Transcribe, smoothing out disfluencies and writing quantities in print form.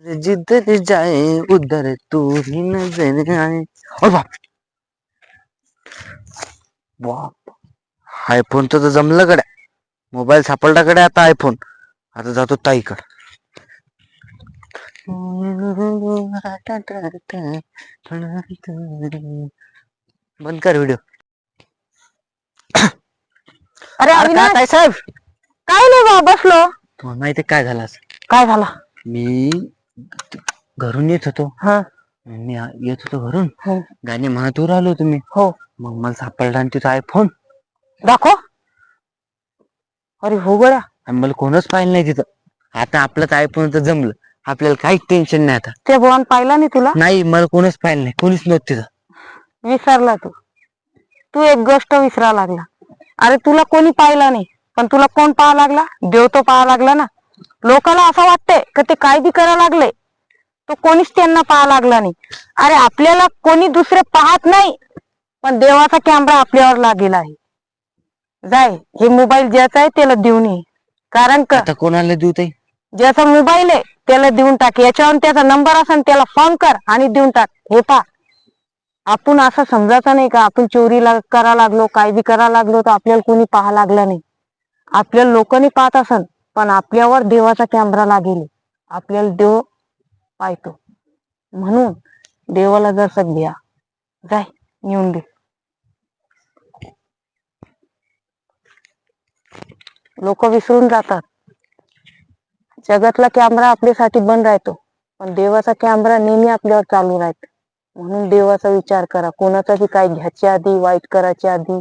जिधर जाए उधर तू ही नजर आए. ओ बाप बाप, आयफोन तर जमलं गड्या. मोबाईल सापडला गड्या आता आयफोन. आता जातो ताईकड. बंद कर व्हिडिओ. अरे अरे काय अविनाश, ताई साहेब, काय नाही बा, बसलो. तुम्हाला माहिती काय झालं असं? काय झाला? मी घरून येत होतो. हा. मी येत होतो घरून, हो. गाणे म्हणत राहिलो तुम्ही. हो. मग मला सापडला आणि तिचा आयफोन. दाखव. अरे हो गड्या. आणि मला कोणच पाहिलं नाही तिथं. आता आपलंच आयफोन तर जमलं, आपल्याला काहीच टेन्शन नाही आता. ते बोन पाहिला नाही तुला? नाही, मला कोणच पाहिलं नाही, कोणीच नव्हतं तिथं. विसरला तू. तू एक गोष्ट विसरा लागला. अरे तुला कोणी पाहिला नाही, पण तुला कोण पाहा लागला? देव तो पाहा लागला ना. लोकांना असं वाटतंय की ते काय बी करायला लागले, तो कोणीच त्यांना पाहा लागला नाही. अरे आपल्याला कोणी दुसरे पाहत नाही, पण देवाचा कॅमेरा आपल्यावर लागेला आहे. जाय, हे मोबाईल ज्याचा आहे त्याला देऊन ये. कारण का आता कोणाला देऊ ताई? ज्याचा मोबाईल आहे त्याला देऊन टाक. याच्यावर त्याचा नंबर असेल त्याला फोन कर आणि देऊन टाक. हे पा, आपण असं समजायचं नाही का आपण चोरीला करा लागलो, काय बी करा लागलो तर आपल्याला कोणी पाहा लागला नाही. आपल्याला लोकांनी पाहत असन, पण आपल्यावर देवाचा कॅमेरा लागेल. आपल्याला देव पाहतो. म्हणून देवाला जसं घ्या, जाय नेऊन दे. लोक विसरून जातात. जगातला कॅमेरा आपल्यासाठी बंद राहतो, पण देवाचा कॅमेरा नेहमी आपल्यावर चालू राहतो. म्हणून देवाचा विचार करा. कोणाचा बी काय घ्यायच्या आधी, वाईट करायच्या आधी